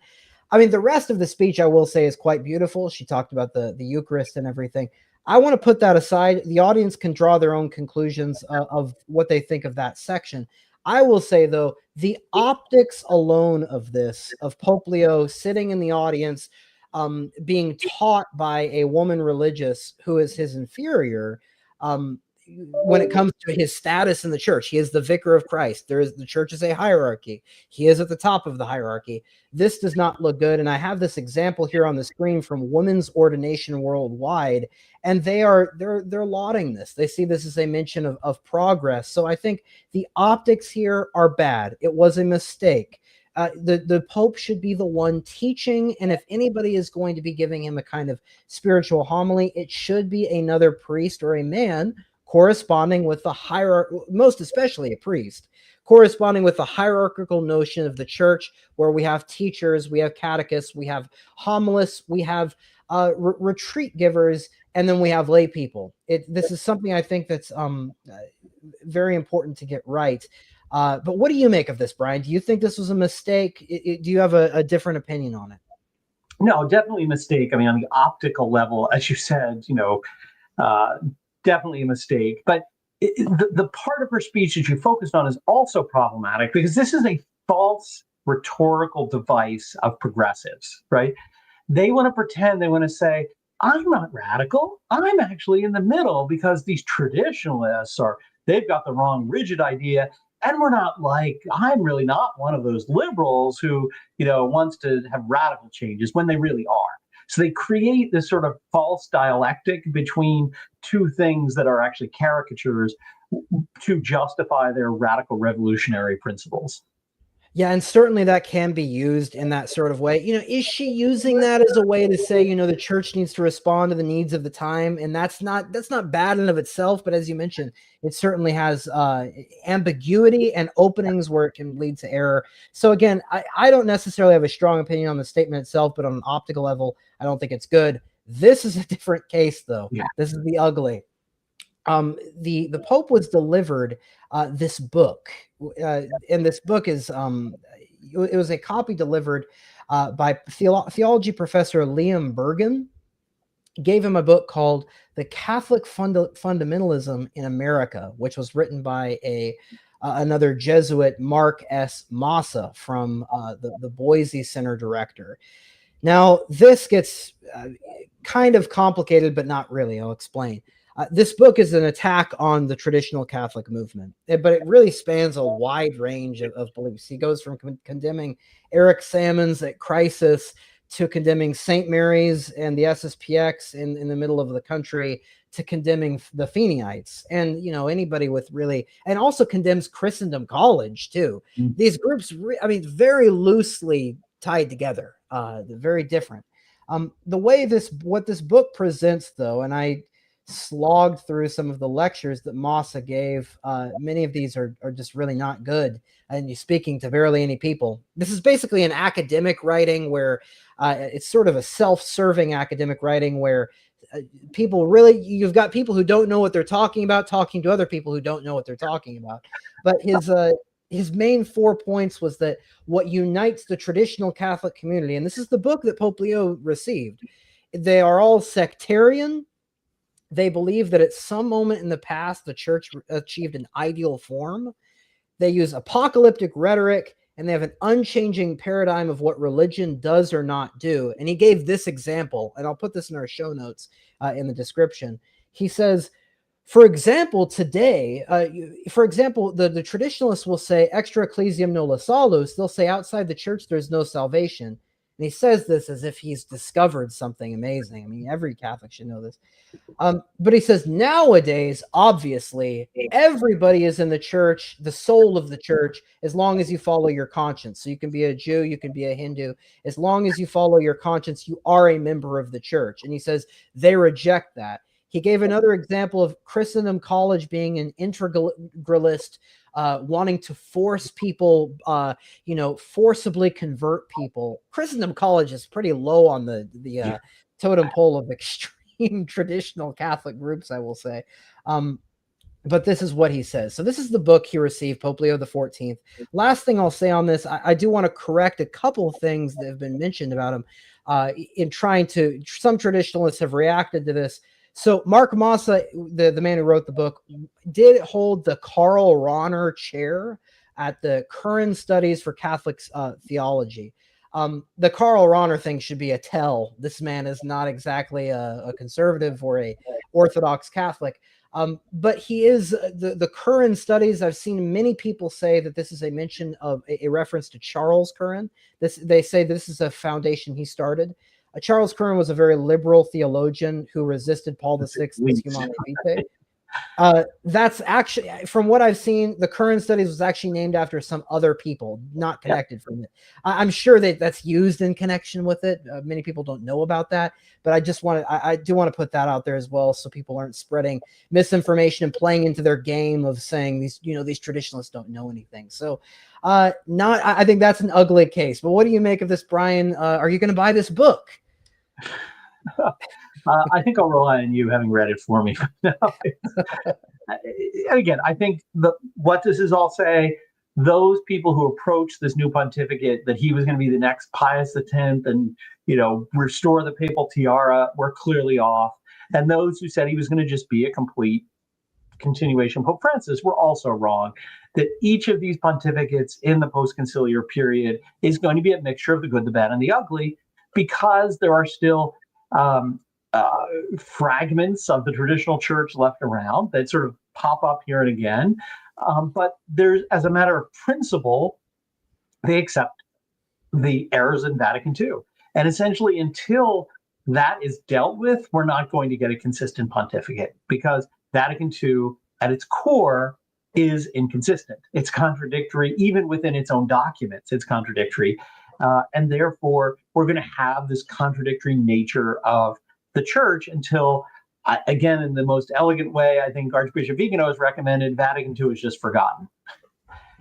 I mean, the rest of the speech, I will say, is quite beautiful. She talked about the Eucharist and everything. I want to put that aside. The audience can draw their own conclusions of what they think of that section. I will say, though, the optics alone of this, of Pope Leo sitting in the audience, being taught by a woman religious who is his inferior, when it comes to his status in the church, he is the vicar of Christ. The church is a hierarchy. He is at the top of the hierarchy. This does not look good. And I have this example here on the screen from Women's Ordination Worldwide, and they're lauding this. They see this as a mention of progress. So I think the optics here are bad. It was a mistake. The Pope should be the one teaching, and if anybody is going to be giving him a kind of spiritual homily, it should be another priest or a man corresponding with the hierarchy, most especially a priest, corresponding with the hierarchical notion of the church, where we have teachers, we have catechists, we have homilists, we have retreat givers, and then we have lay people. This is something I think that's very important to get right. But what do you make of this, Brian? Do you think this was a mistake? Do you have a different opinion on it? No, definitely a mistake. I mean, on the optical level, as you said, definitely a mistake. But the part of her speech that you focused on is also problematic because this is a false rhetorical device of progressives, right? They want to pretend, they want to say, I'm not radical. I'm actually in the middle because these traditionalists they've got the wrong rigid idea. And I'm really not one of those liberals who, wants to have radical changes when they really are. So they create this sort of false dialectic between two things that are actually caricatures to justify their radical revolutionary principles. Yeah, and certainly that can be used in that sort of way. Is she using that as a way to say, the church needs to respond to the needs of the time? And that's not bad in of itself. But as you mentioned, it certainly has ambiguity and openings where it can lead to error. So again, I don't necessarily have a strong opinion on the statement itself, but on an optical level, I don't think it's good. This is a different case, though. Yeah. This is the ugly. The Pope was delivered this book, and this book is it was a copy delivered by theology professor Liam Bergen. Gave him a book called The Catholic Fundamentalism in America, which was written by another Jesuit, Mark S. Massa, from the Boise Center director. Now, this gets kind of complicated, but not really. I'll explain. This book is an attack on the traditional Catholic movement, but it really spans a wide range of beliefs. He goes from condemning Eric Salmon's at Crisis to condemning St. Mary's and the SSPX in the middle of the country to condemning the Feeniites and, anybody with really, and also condemns Christendom College too. Mm-hmm. These groups, very loosely tied together, very different. The way what this book presents though, and I slogged through some of the lectures that Massa gave. Many of these are just really not good, and you're speaking to barely any people. This is basically an academic writing where it's sort of a self-serving academic writing where you've got people who don't know what they're talking about talking to other people who don't know what they're talking about. But his main 4 points was that what unites the traditional Catholic community, and this is the book that Pope Leo received, they are all sectarian. They believe that at some moment in the past, the church achieved an ideal form. They use apocalyptic rhetoric, and they have an unchanging paradigm of what religion does or not do. And he gave this example, and I'll put this in our show notes in the description. He says, For example, today, the traditionalists will say extra ecclesiam nulla salus. They'll say outside the church there's no salvation. And he says this as if he's discovered something amazing. I mean, every Catholic should know this. But he says nowadays, obviously, everybody is in the church, the soul of the church, as long as you follow your conscience. So you can be a Jew, you can be a Hindu. As long as you follow your conscience, you are a member of the church. And he says they reject that. He gave another example of Christendom College being an integralist, wanting to force people, forcibly convert people. Christendom College is pretty low on the totem pole of extreme traditional Catholic groups, I will say. But this is what he says. So this is the book he received, Pope Leo XIV. Last thing I'll say on this, I do want to correct a couple of things that have been mentioned about him in trying to, some traditionalists have reacted to this. So Mark Massa, the man who wrote the book, did hold the Karl Rahner chair at the Curran Studies for Catholic Theology. The Karl Rahner thing should be a tell. This man is not exactly a conservative or a Orthodox Catholic. But he is the Curran Studies. I've seen many people say that this is a mention of a reference to Charles Curran. They say this is a foundation he started. Charles Curran was a very liberal theologian who resisted Paul VI's Humanae Vitae. That's actually, from what I've seen, the Curran Studies was actually named after some other people, not connected from it. I'm sure that that's used in connection with it. Many people don't know about that, but I do want to put that out there as well, so people aren't spreading misinformation and playing into their game of saying these traditionalists don't know anything. So, I think that's an ugly case. But what do you make of this, Brian? Are you going to buy this book? I think I'll rely on you having read it for me. Again, I think what does this all say? Those people who approached this new pontificate that he was going to be the next Pius X and restore the papal tiara were clearly off, and those who said he was going to just be a complete continuation of Pope Francis were also wrong. That each of these pontificates in the post-conciliar period is going to be a mixture of the good, the bad, and the ugly, because there are still fragments of the traditional church left around that sort of pop up here and again. But there's, as a matter of principle, they accept the errors in Vatican II. And essentially, until that is dealt with, we're not going to get a consistent pontificate, because Vatican II, at its core, is inconsistent. It's contradictory, even within its own documents, it's contradictory. And therefore, we're going to have this contradictory nature of the church until, again, in the most elegant way, I think Archbishop Vigano has recommended, Vatican II is just forgotten.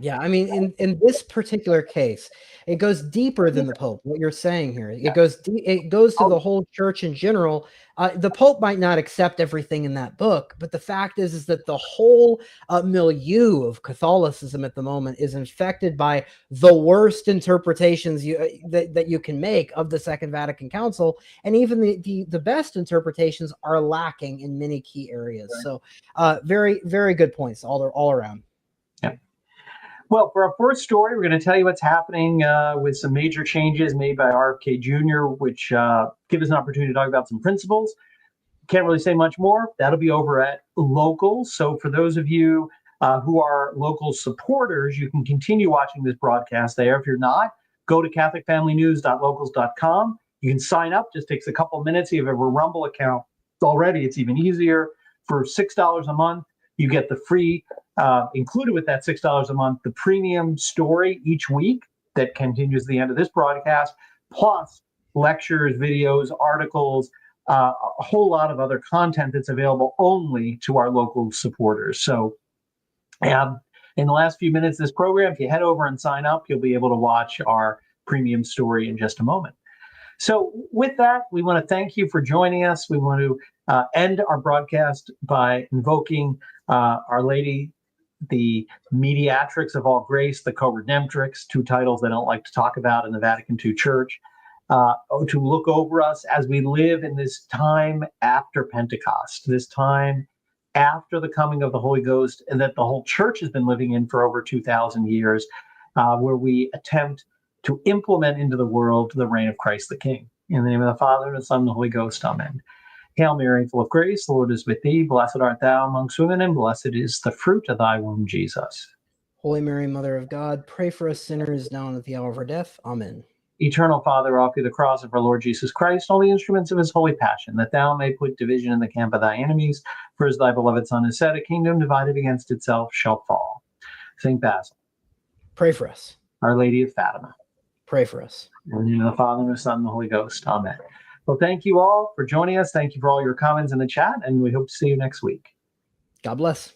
Yeah, I mean, in this particular case, it goes deeper than the Pope. What you're saying here, it goes to the whole church in general. The Pope might not accept everything in that book, but the fact is that the whole milieu of Catholicism at the moment is infected by the worst interpretations that you can make of the Second Vatican Council, and even the best interpretations are lacking in many key areas. So, very, very good points all around. Yeah. Well, for our fourth story, we're going to tell you what's happening with some major changes made by RFK Jr., which give us an opportunity to talk about some principles. Can't really say much more. That'll be over at Local. So for those of you who are Local supporters, you can continue watching this broadcast there. If you're not, go to catholicfamilynews.locals.com. You can sign up. Just takes a couple minutes. If you have a Rumble account already, it's even easier. For $6 a month, you get the free, included with that $6 a month, the premium story each week that continues at the end of this broadcast, plus lectures, videos, articles, a whole lot of other content that's available only to our Local supporters. So in the last few minutes of this program, if you head over and sign up, you'll be able to watch our premium story in just a moment. So with that, we want to thank you for joining us. We want to end our broadcast by invoking Our Lady, the mediatrix of all grace, the co-redemptrix, two titles they don't like to talk about in the Vatican II Church, to look over us as we live in this time after Pentecost, this time after the coming of the Holy Ghost, and that the whole church has been living in for over 2,000 years, where we attempt to implement into the world the reign of Christ the King. In the name of the Father, and the Son, and the Holy Ghost, amen. Hail Mary, full of grace, the Lord is with thee. Blessed art thou amongst women, and blessed is the fruit of thy womb, Jesus. Holy Mary, Mother of God, pray for us sinners now and at the hour of our death. Amen. Eternal Father, offer the cross of our Lord Jesus Christ, all the instruments of his holy passion, that thou may put division in the camp of thy enemies. For as thy beloved Son has said, a kingdom divided against itself shall fall. St. Basil, pray for us. Our Lady of Fatima, pray for us. In the name of the Father, and the Son, and the Holy Ghost. Amen. Well, thank you all for joining us. Thank you for all your comments in the chat, and we hope to see you next week. God bless.